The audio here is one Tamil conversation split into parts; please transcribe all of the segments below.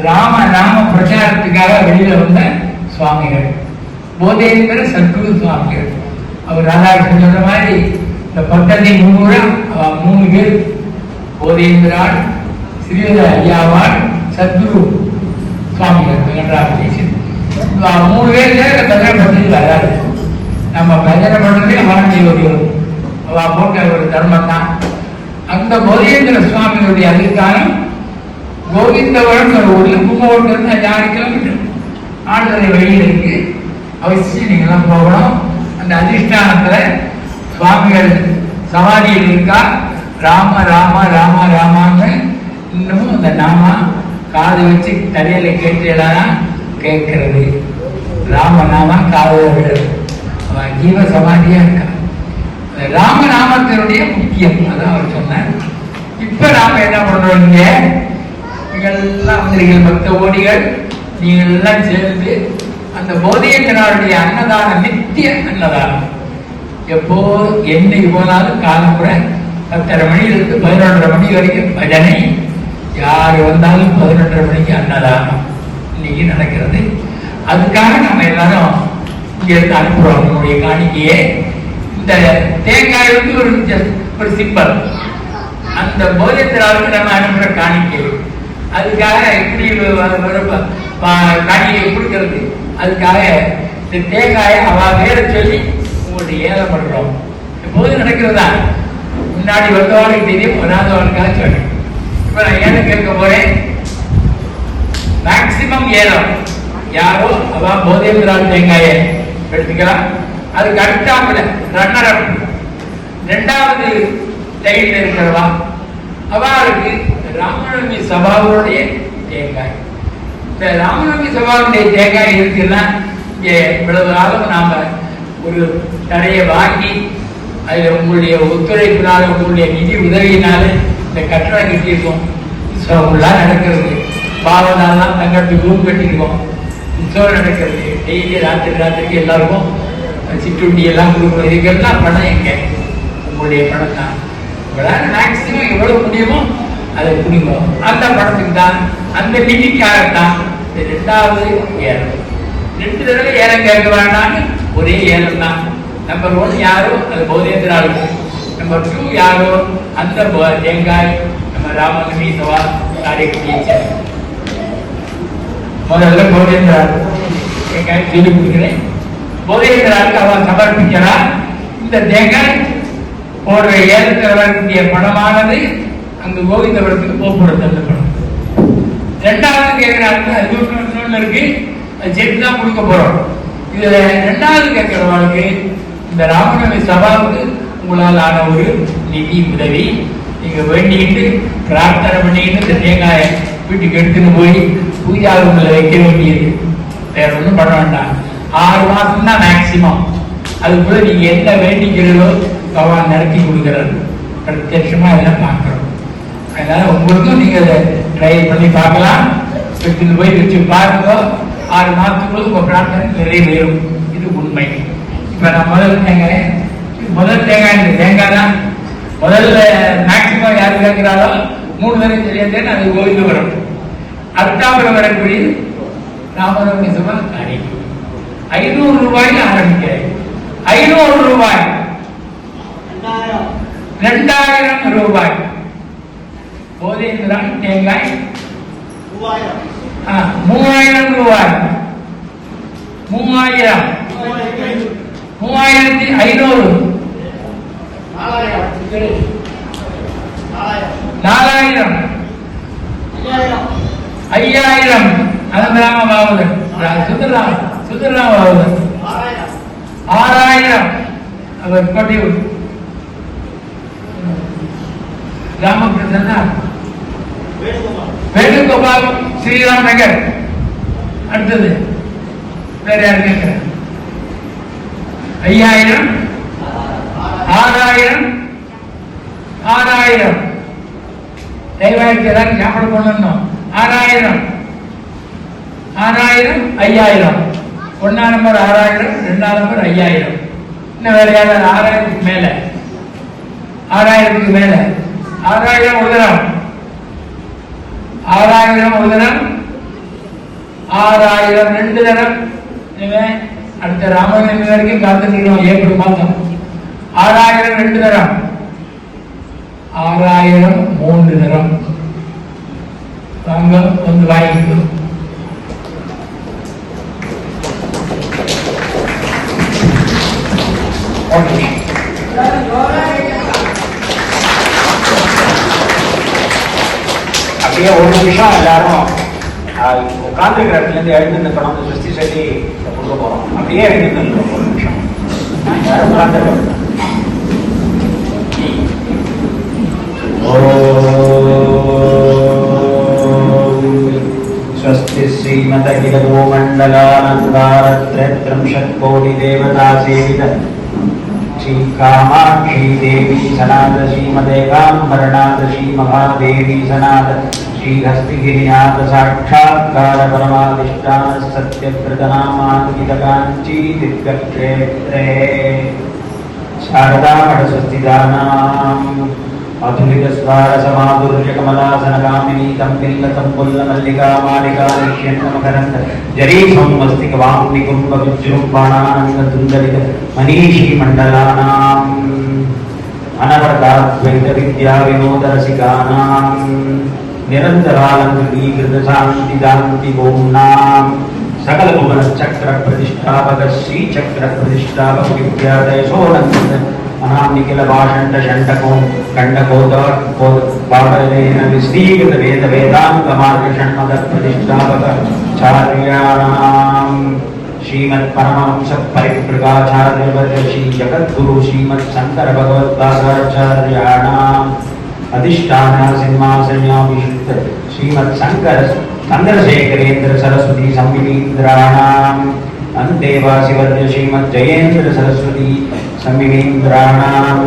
ராம நாம பிரச்சாரத்துக்காக வெளியில வந்த சுவாமிகள். போதேந்திர சத்குரு சுவாமிகள். அவர் ராதாகிருஷ்ணன் சொன்ன மாதிரி இந்த பட்டத்தை 3 பேர், போதேந்திராள், ஸ்ரீதர ஐயாவாள், சத்குரு சுவாமிகள் 3 பேர் பஜனை பற்றி வராது. நம்ம பஜனை பண்றதே வாழ்க்கை அவ போட்ட ஒரு தர்மம் தான். அந்த போதேந்திர சுவாமிகளுடைய அதிகாரம் கோவிந்தவரம் ஒரு ஊர்ல கும்பகோணம் 6 கிலோமீட்டர் ஆண்டரை வழியில் இருக்கு. அவசியம் நீங்கெல்லாம் போகணும். அந்த அதிஷ்டானத்துல சுவாமிகள் சமாதியில் இருக்கா. ராம ராம ராம ராமான்னு இன்னமும் அந்த நாமா காது வச்சு தலையில கேட்டா கேட்கிறது. ராம நாமா காதல விடுறது. அவன் ஜீவ சமாதியா இருக்கா. ராமநாமத்தினுடைய முக்கியம் அதான் அவர் சொன்னார். இப்ப நாம என்ன பண்றோம், இங்க நீங்கள்லாம் வந்திருக்கீங்க, பக்த கோடிகள், நீங்கள் எல்லாம் சேர்ந்து அந்த போதேந்திரனுடைய அன்னதானம், நித்திய அன்னதானம். எப்போ என்னைக்கு போனாலும் காலம் கூட 10:30 மணியிலிருந்து 11:30 மணி வரைக்கும் பஜனை. யாரு வந்தாலும் 11:30 மணிக்கு அன்னதானம் இன்னைக்கு நடக்கிறது. அதுக்காக நம்ம எல்லாரும் இங்க இருந்து அனுப்புறோம் நம்முடைய காணிக்கையே. இந்த தேங்காய் வந்து ஒரு சிம்பல். அந்த போதேந்திராவுக்கு நம்ம அனுப்புற காணிக்கை. அதுக்காக எப்படி காணிக்கை கொடுக்கிறது, அதுக்காக இந்த தேங்காயை அவ வேற சொல்லி உங்களுடைய ஏலம் பண்றோம். எப்போது நடக்கிறதா, முன்னாடி வந்தவனுக்கு தெரியும், வராதவனுக்காக சொல்லி. இப்ப நான் ஏலம் கேட்க போறேன். மேக்சிமம் ஏலம் யாரோ அவ போதேந்திரால் தேங்காயை எடுத்துக்கலாம். அதுக்கு அடுத்தாப்புல ரன்னர் அப் 2வது லைன்ல இருக்கிறவா அவருக்கு ராமநவமி சபாவுடைய தேங்காய். இந்த ராமநவமி சபாவுடைய தேங்காய் இருக்குன்னா இங்க இவ்வளவு காலம் நாம ஒரு தடையை வாங்கி அதுல உங்களுடைய ஒத்துழைப்பினால, உங்களுடைய நிதி உதவியினால இந்த கட்டணம் கட்டியிருக்கோம். நடக்கிறது. பாவனாலாம் தங்கத்துக்கு ரூம் கட்டிருக்கோம். உற்சவம் நடக்கிறது. டெய்லி ராத்திரிக்கு எல்லாருக்கும் சிற்றுண்டி எல்லாம் கொடுக்கணும். இதுக்கெல்லாம் பணம் எங்க? உங்களுடைய பணம் தான். உங்களால் மேக்சிமம் எவ்வளவு முடியுமோ அதை கொடுங்க. அந்த பணத்துக்கு தான், அந்த நிதிக்காகத்தான் இந்த 2வது ஏலம். 2 தடவை ஏலம் கேட்க வேண்டாம்னு ஒரே ஏலம் தான். நம்பர் 1 யாரோ அது போதேந்திராளுக்கு, நம்பர் 2 யாரோ அந்த தேங்காய் நம்ம ராமநவமி சபா காரியத்தை முதல்ல போதேந்திராள் தேங்காய் சொல்லி கொடுக்கிறேன். போதேந்திராளுக்கு அவன் சமர்ப்பிக்கிறார். இந்த தேங்காய் போடுற ஏலத்தில் வரக்கூடிய பணமானது அங்கு கோவிந்தபுரத்துக்கு போக்குவரத்து. 2வது கேட்கிறாங்க, அது இன்னொன்னு இருக்கு, அது சேர்த்து தான் கொடுக்க போறோம். இதுல 2வது கேட்கிறவங்களுக்கு இந்த ராமநவமி சபாவுக்கு உங்களால் ஆன ஒரு நிதி உதவி நீங்க வேண்டிக்கிட்டு பிரார்த்தனை பண்ணிக்கிட்டு இந்த தேங்காயை வீட்டுக்கு எடுத்துன்னு போய் பூஜா ரூம்ல வைக்க வேண்டியது. வேற ஒன்றும் பண்ண வேண்டாம். 6 மாசம் தான் மேக்சிமம். அதுக்குள்ள நீங்க என்ன வேண்டிக்கிறதோ பகவான் நடத்தி கொடுக்கிறது. பிரத்யட்சமா இதெல்லாம் பார்க்கிறோம். அதனால உங்களுக்கும் நீங்க அதை ட்ரை பண்ணி பார்க்கலாம். எடுத்துன்னு போய் வச்சு பாருங்க. 6 மாசத்துக்குள்ள உங்க பிரார்த்தனை நிறைவேறும். இது உண்மை. இப்ப நான் முதல் தேங்காய் இந்த தேங்காய் தான் முதல்ல மேக்சிமம் யாரு கேட்கிறாரோ 3 தடவை தெரியாதேன்னு அது கோவிந்தபுரம். அடுத்தாப்புறம் வரக்கூடிய ராமநவமி சபா காணிக்கை 500 ரூபாயில் ஆரம்பிக்கிறேன். 500 ரூபாய், 2000 ரூபாய். போதேந்திரான் தேங்காய் 3000 ரூபாய், 3000, 3500, 4000, 5000. அனந்தராம பாவதன், சுந்தரராம பாவதன் 6000. அவர் கொட்டியூர் ராமகிருஷ்ணன், வேணுகோபால், ஸ்ரீராம் நகர். அடுத்தது வேற யாரு கேட்கிற? 5000, 6000, 6000. தயவாயிரத்தி எல்லாரும் சாப்பிட பண்ணணும். 6000, 6000, 5000. 1ஆம் நம்பர் 6000, 2ஆம் நம்பர் 5000. இன்னும் வேற யாராவது 6000க்கு மேல, 6000க்கு மேல 6000 ஒரு தரம், 6000 ஒரு தரம், 6000 2 தரம். அடுத்த ராமநவமி வரைக்கும் காத்துக்கணும். ஏப்ரல் மாதம் 6000 2 தரம், 6000 3 தரம். வாங்க வந்து வாங்கிக்கணும். அப்படியே ஒரு நிமிஷம் எல்லாரும் உட்காந்துருக்கிற இடத்துல இருந்து எழுந்து நிற்கணும். சுஸ்தி சொல்லி கொடுக்க போறோம். அப்படியே எழுந்து நிற்கணும் ஒரு நிமிஷம். யாரும் உட்காந்துருக்க स्वस्ति श्रीमदखिलो मण्डलानन्दारत्रयत्रिंशत्कोटिदेवता सेवित श्री कामाक्षी देवी सनात श्रीमदेकाम्बरनाथ श्री महादेवी सनात श्री हस्तिगिरिनाथ साक्षात्कार परमाधिष्ठान सत्यव्रतनामान्वितकाञ्ची दिव्यक्षेत्रे शारदामठ स्वस्थितानाम् अधुलितस्वारसमाधुर्यकमलासनकामिनी तम्पिल्लतम्पुल्लमल्लिका मालिका निष्यन्नमकरन्द जरीफं मस्तिकवां निकुम्भविजृम्भाणानन्ददुन्दलित मनीषी मण्डलानाम् अनवरताद्वैतविद्या विनोदरसिकानाम् निरन्तरालङ्कृतीकृतशान्तिदान्तिभूम्नाम् सकलभुवनचक्रप्रतिष्ठापक श्रीचक्रप्रतिष्ठापक विद्यादयशोनन्द अनामिकिल भाषण्ड षण्डको खण्डको पावलेन विश्रीकृत वेद वेदांत मार्ग षण्मद प्रतिष्ठापक चार्याणाम् श्रीमत् परमहंस परिव्राजकाचार्य श्री जगद्गुरु श्रीमत् शंकर भगवत्पादाचार्याणाम् अधिष्ठान सिंहासनाभिषिक्त श्रीमत् शंकर चंद्रशेखरेन्द्र सरस्वती संविनीन्द्राणाम् अन्तेवासिवर्य श्रीमत् जयेन्द्र सरस्वती संविनीन्द्राणाम्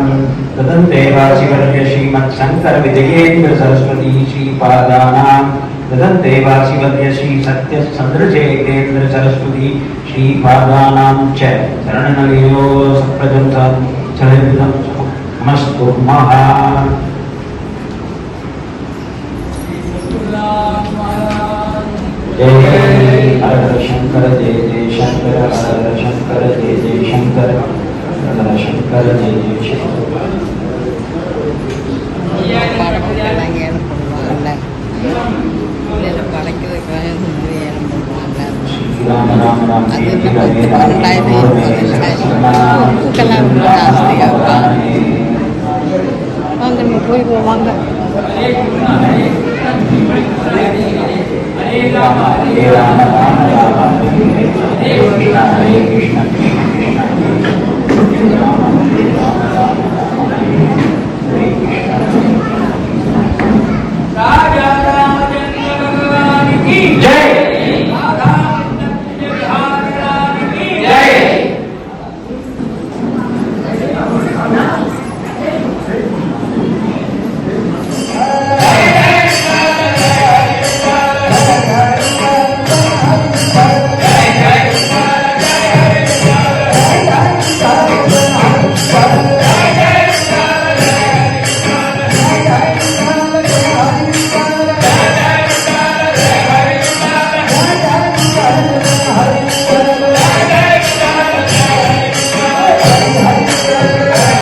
तदन्तेवासिवर्य श्रीमत् शंकर विजयेन्द्र सरस्वती श्रीपादानाम् तदन्तेवासिवर्य श्री सत्य चंद्रशेखरेन्द्र सरस्वती श्रीपादानाम् च शरणनलियो सप्रजन्तं चलितं नमस्कुर्मः। जय हर शंकर जय जय शंकर हर शंकर जय जय शंकर हर शंकर जय जय शंकर। राम राम राम வாங்க Hare Rama Rama Rama Hare Krishna Hare Krishna